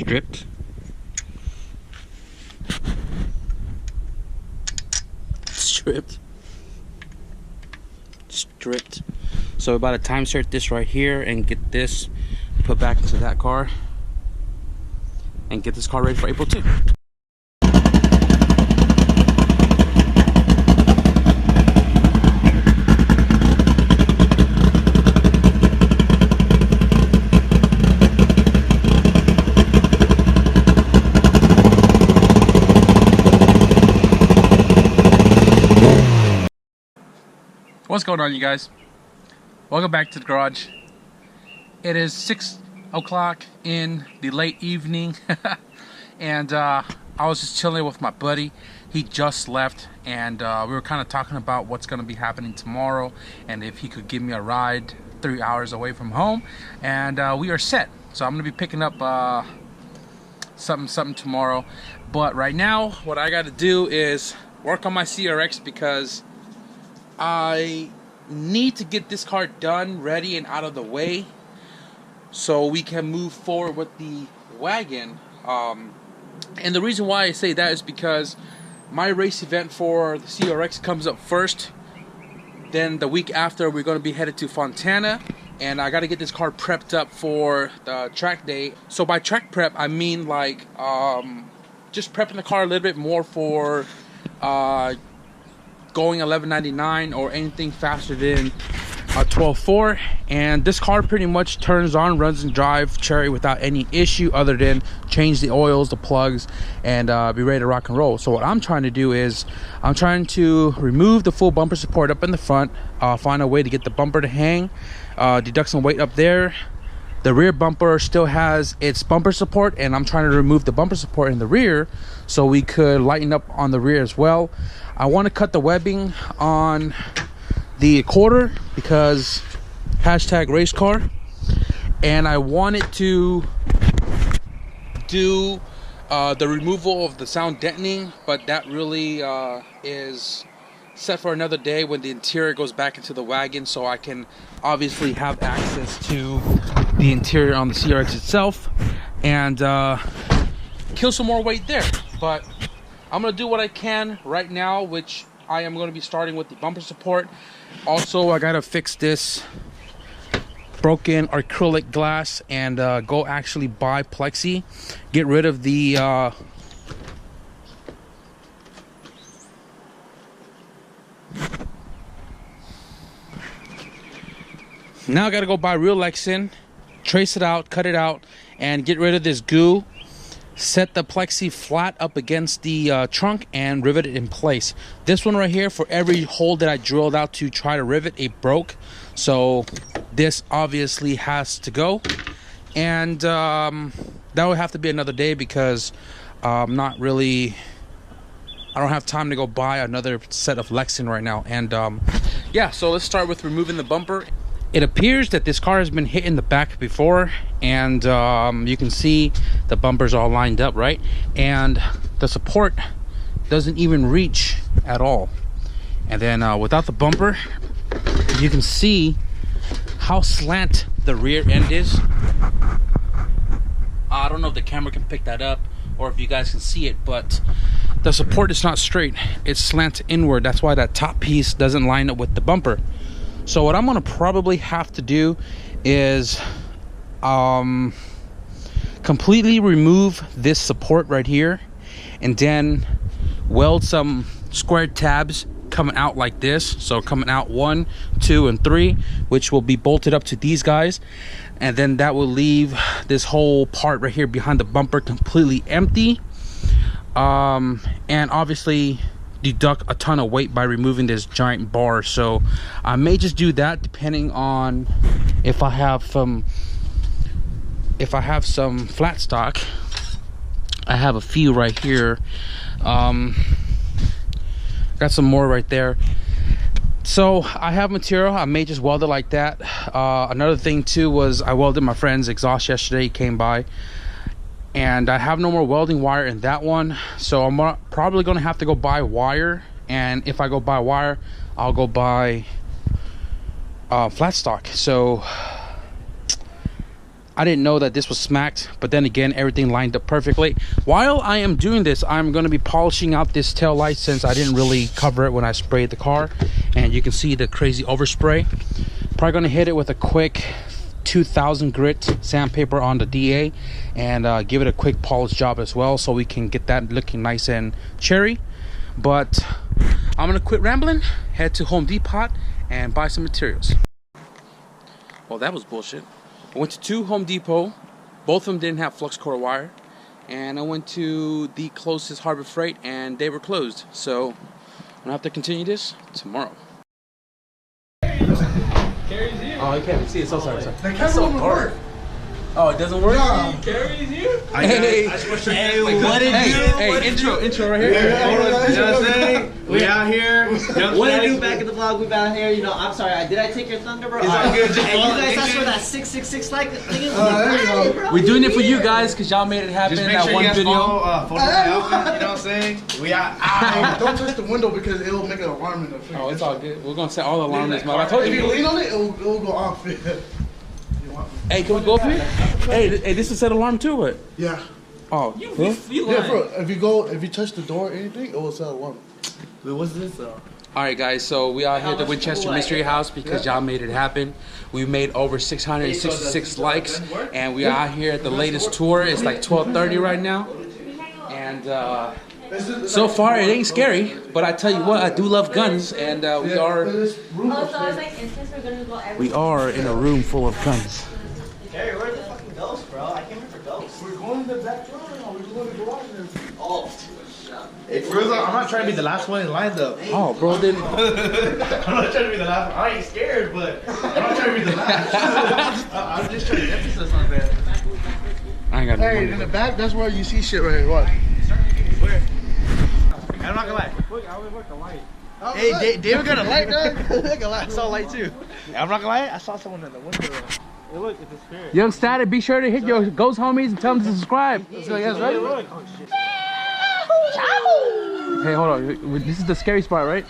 stripped. Stripped. So we're about to time insert this right here and get this put back into that car and get this car ready for April 2. What's going on, you guys? Welcome back to the garage. It is 6 o'clock in the late evening and I was just chilling with my buddy. He just left and we were kind of talking about what's going to be happening tomorrow and if he could give me a ride 3 hours away from home, and we are set. So I'm going to be picking up something tomorrow, but right now what I got to do is work on my CRX because I need to get this car done, ready, and out of the way so we can move forward with the wagon. And the reason why I say that is because my race event for the CRX comes up first. Then the week after, we're going to be headed to Fontana, and I got to get this car prepped up for the track day. So by track prep, I mean like just prepping the car a little bit more for going 1199 or anything faster than a 12.4. And this car pretty much turns on, runs and drive cherry without any issue other than change the oils, the plugs, and be ready to rock and roll. So what I'm trying to do is I'm trying to remove the full bumper support up in the front, find a way to get the bumper to hang, deduct some weight up there. The rear bumper still has its bumper support, and I'm trying to remove the bumper support in the rear so we could lighten up on the rear as well. I want to cut the webbing on the quarter because hashtag race car, and I wanted to do the removal of the sound deadening, but that really is set for another day when the interior goes back into the wagon, so I can obviously have access to the interior on the CRX itself and kill some more weight there. But I'm gonna do what I can right now, which I am going to be starting with the bumper support. Also, I gotta fix this broken acrylic glass and go actually buy plexi, get rid of the now I gotta go buy real Lexan, trace it out, cut it out, and get rid of this goo. Set the plexi flat up against the trunk and rivet it in place. This one right here, for every hole that I drilled out to try to rivet, it broke. So this obviously has to go. And that would have to be another day because I don't have time to go buy another set of Lexan right now. And yeah, so let's start with removing the bumper. It appears that this car has been hit in the back before, and you can see the bumpers all lined up, right? And the support doesn't even reach at all. And then without the bumper, you can see how slant the rear end is. I don't know if the camera can pick that up or if you guys can see it, but the support is not straight. It's slant inward. That's why that top piece doesn't line up with the bumper. So what I'm gonna probably have to do is completely remove this support right here and then weld some square tabs coming out like this. So coming out 1, 2, and 3, which will be bolted up to these guys, and then that will leave this whole part right here behind the bumper completely empty, and obviously deduct a ton of weight by removing this giant bar. So I may just do that depending on if I have some flat stock. I have a few right here. Got some more right there. So I have material. I may just weld it like that. Another thing too was I welded my friend's exhaust yesterday. He came by, and I have no more welding wire in that one, so I'm probably gonna have to go buy wire. And if I go buy wire, I'll go buy flat stock. So I didn't know that this was smacked, but then again, everything lined up perfectly. While I am doing this, I'm going to be polishing out this tail light since I didn't really cover it when I sprayed the car. And you can see the crazy overspray. Probably going to hit it with a quick 2000 grit sandpaper on the DA and give it a quick polish job as well so we can get that looking nice and cherry. But I'm going to quit rambling, head to Home Depot and buy some materials. Well, that was bullshit. I went to 2 Home Depot. Both of them didn't have flux core wire. And I went to the closest Harbor Freight and they were closed. So I'm gonna have to continue this tomorrow. Oh, you can't see it. So sorry. That's so hard. Oh, it doesn't work? Yeah. Carries you? Hey, what did hey, intro right here. You know what I'm saying? We out here. What did you do back in the vlog? We out here. You know, I'm sorry. Did I take your thunder, bro? It's all good. Just Hey, you follow guys, the that's where picture. that 666 like thing is. there you go. Bro, We're doing it for you guys because y'all made it happen Just in make that sure one you guys video. follow that outfit, you know what I'm saying? We out. Don't touch the window because it'll make an alarm in the thing. Oh, it's all good. We're gonna set all the alarm this month. I If told you you. lean on it, it'll go off. Hey, can we go for it? Hey, this is set alarm too, what? Yeah. Oh, Yeah, bro. If you touch the door or anything, it will set alarm. Wait, what's this though? All right, guys. So we out here at the Winchester Mystery House because y'all made it happen. We made over 666 likes, and we are out here at the latest tour. It's like 12:30 right now, and so far it ain't scary. But I tell you what, I do love guns, and we are in a room full of guns. Gary, where's the fucking ghost, bro? I came here for ghosts. We're going to the back door now. We're going to the garage. Oh, Hey, for real, I'm not trying to be the last one in line though. Oh, bro, then I'm not trying to be the last one. I ain't scared, but I'm not trying to be the last. I'm just trying to emphasis on that. I ain't got no Hey, money. in the back, that's where you see shit right here. What? Where? I'm not gonna lie. Hey, David got a light, dog. I saw a light too. I'm not gonna lie. I saw someone in the window. Hey, look, it's a spirit. Young Static, be sure to hit your ghost homies and tell them to subscribe. So, yes, right? Look. Oh shit. Hey, hold on. This is the scary spot, right?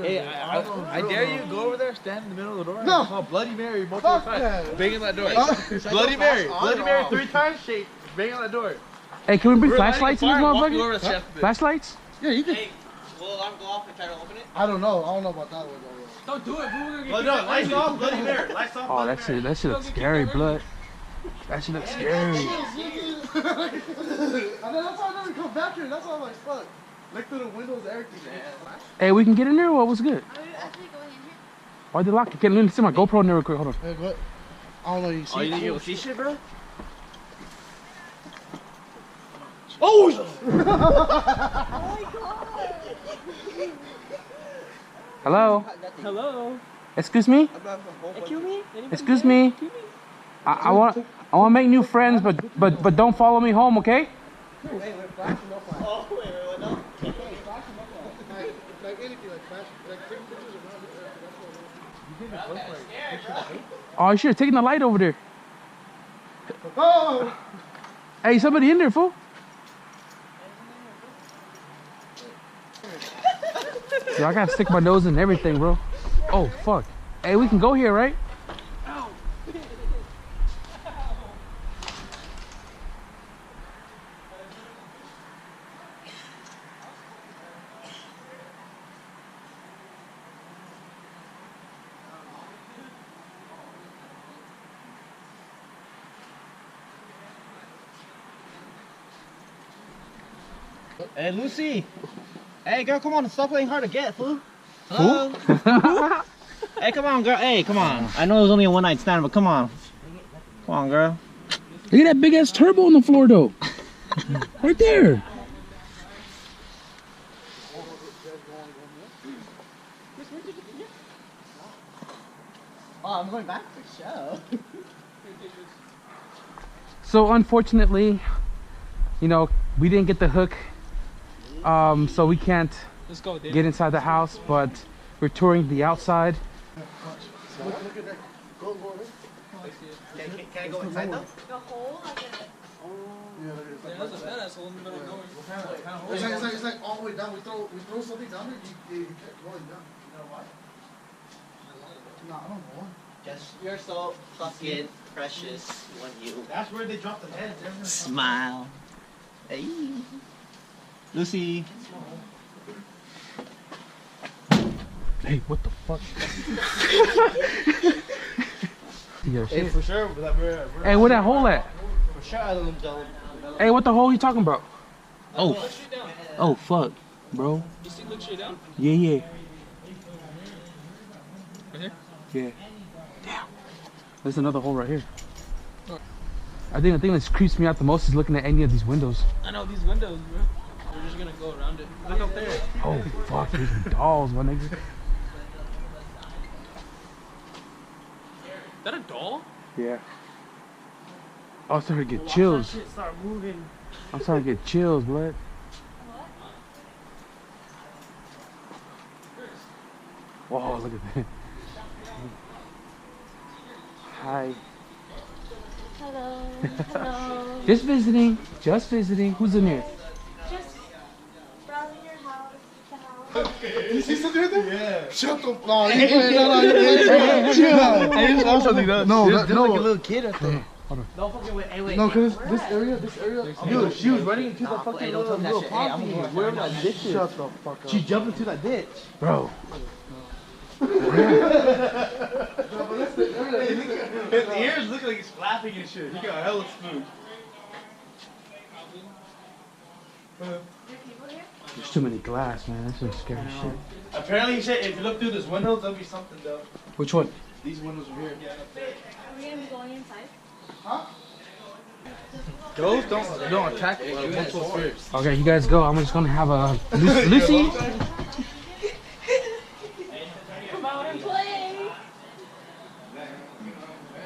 Hey, I dare you go over there, stand in the middle of the door, No. and call Bloody Mary multiple Fuck times. that. Bang on that door. Huh? Bloody Mary. Bloody Mary 3 times. Shake. Bang on that door. Hey, can we bring We're lighting flashlights in a this fire, walk over motherfucker? the chest a bit. Flashlights? Yeah, you can. Hey, will alarm go off and try to open it? I don't know. I don't know about that one. Don't do it, boo. Oh no, lights off, Bloody Mary. Lights off. Oh, that shit looks scary, blood. That shit looks scary. And then that's why I never come back here. That's why I'm like, fuck. Look through the windows, everything. Hey, we can get in there. What was good? Why they lock it? Let me see my GoPro in there real quick. Hold on. Hey, what? I don't know. You see? Oh, you think you'll see shit, bro? Oh! Hello. Hello. Excuse me. Excuse me? Excuse me. I want to make new friends, but don't follow me home, okay? Oh, wait, no. Like anything, like flash, like take pictures around it. Oh, you should have taken the light over there. Oh! Hey, somebody in there, fool. Yeah, I gotta stick my nose in everything, bro. Oh, fuck. Hey, we can go here, right? Hey, Lucy. Hey, girl, come on. Stop playing hard to get, fool. Fool? Hey, come on, girl. Hey, come on. I know it was only a one-night stand, but come on. Come on, girl. Look at that big ass turbo on the floor, though. Right there. Oh, I'm going back for show. So unfortunately, you know, we didn't get the hook, so we can't get inside the house, but we're touring the outside. Look at that. Go there. Can I go inside though? The hole, like Yeah, there's a badass hole in the middle of nowhere. It's like all the way down. We throw something down there, you kept going down. You know why? No, I don't know why. Just you're so fucking precious when you That's where they drop the heads. smile. Hey, Lucy. Hey, what the fuck? Hey, for sure. Hey, where that hole at? For sure, I don't know. Hey, what the hole you talking about? Oh. Oh, fuck, bro. You see, look straight down. Yeah, yeah. Right here? Yeah. Damn. There's another hole right here. I think the thing that creeps me out the most is looking at any of these windows. I know these windows, bro. We're just gonna go around it. Look up there. Oh, fuck. There's dolls, my nigga. Is that a doll? Yeah. I'm starting to get chills. Shit start moving. I'm starting to get chills, blood. Whoa, look at that. Hi. Hello. Hello. Just visiting. Just visiting. Who's in here? Just browsing your house. The house. You see something right there? Yeah. Shut the. No, I just saw something though. No, There's no. like a little kid right there. Don't fucking wait. Hey, wait. No, cause this area. Dude, she was running into the Nah, fucking hey, don't tell me that little shit. Hey, I'm pond gonna go wherever right that ditch is. Shut the fuck up. She jumped into that ditch. Bro. His ears look like he's flapping and shit. He got hella smooth. There's too many glass, man. That's some scary shit. Apparently, he said if you look through this window, there'll be something though. Which one? These windows are here. Are we gonna be going inside? Those don't attack multiple spirits. Okay, you guys go. I'm just gonna have a Lucy. Come out and play.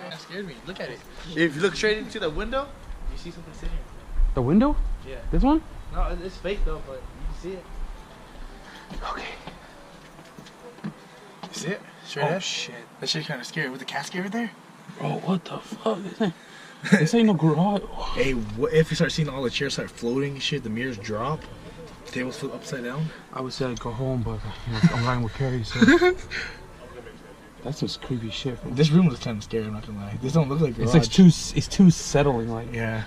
That scared me. Look at it. If you look straight into the window, you see something sitting. The window? Yeah. This one? No, it's fake though, but you can see it. Okay. You see it? Straight Oh up. shit. That shit kind of scary. With the casket right there. Bro, what the fuck? This ain't no garage. Hey, what if you start seeing all the chairs start floating and shit? The mirrors drop. The tables flip upside down. I would say I'd go home, but you know, I'm riding with Carrie, so that's just creepy shit. Bro. This room looks kind of scary. I'm not gonna lie. This don't look like garage. It's too settling. Like Yeah.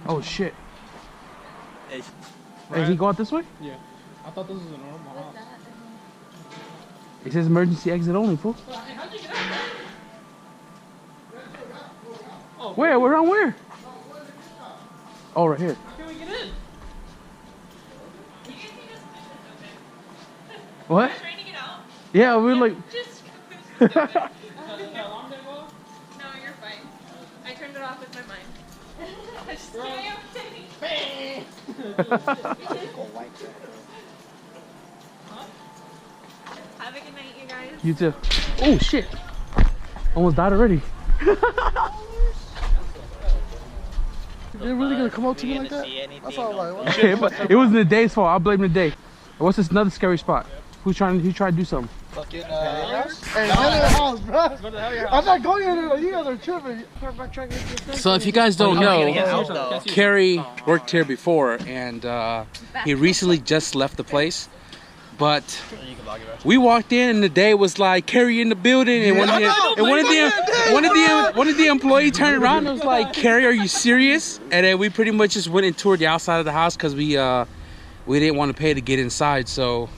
oh shit. Hey, Hey, he go out this way? Yeah. I thought this was a normal house. It says emergency exit only, fool. How'd you get out there? Where? We're on where? Oh, right here. How can we get in? What? Trying to get out? Yeah, we're like. Just. That alarm didn't go off? No, you're fine. I turned it off with my mind. Just Have a good night, you guys. You too. Oh shit! Almost died already. They're really gonna come out to me like that? see anything. That's all like. What? Okay, but it wasn't the day's fault. I'll blame the day. What's this another scary spot? Who tried to do something? Fucking Hey, get in the house, bro. I'm not going in there. You guys are tripping. So if you guys don't get know, out though. Carrie worked here before, and he recently just left the place. But we walked in, and the day was like Carrie in the building, and one of the employees turned around and was like, "Carrie, are you serious?" And then we pretty much just went and toured the outside of the house because we didn't want to pay to get inside. So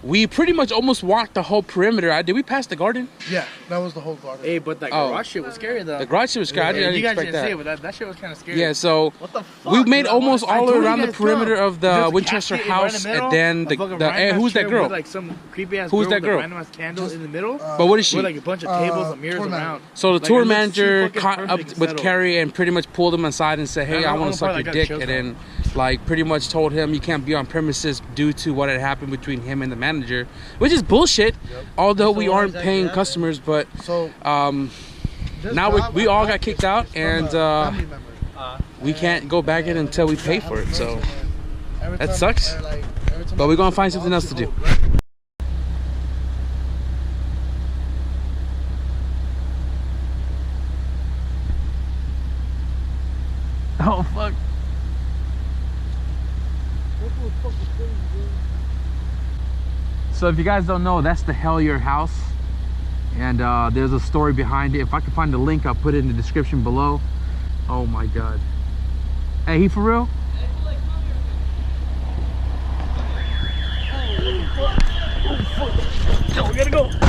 we pretty much almost walked the whole perimeter. Did we pass the garden? Yeah, that was the whole garden. Hey, but that Oh. garage shit was scary though. The garage shit was scary. I didn't you guys expect didn't see that. it, but that shit was kind of scary. Yeah, so What the fuck? we made dude? almost I all told you around the guys, perimeter bro. of the There's a Winchester casket right in house, the middle, and then a fucking hey, random who's that chair girl? With like some creepy ass Who's girl that with a girl? random ass candle in the middle. But what is she? With like a bunch of tables and mirrors tour manager. around. So the Like, tour it looks too manager fucking caught up perfect and with settled. Carrie and pretty much pulled him aside and said, "Hey, I I don't want know to suck if I your got dick," chills and on then like pretty much told him you can't be on premises due to what had happened between him and the manager, which is bullshit. Although we aren't paying customers, but So now we all got kicked out, and family member. we can't go back in until we pay for it. So Every that time- sucks. like, every time But I we're gonna go find to something else to do. hospital, Oh fuck. So if you guys don't know, that's the Hellier house. And there's a story behind it. If I can find the link, I'll put it in the description below. Oh my god. Hey, he for real? Oh, we gotta go.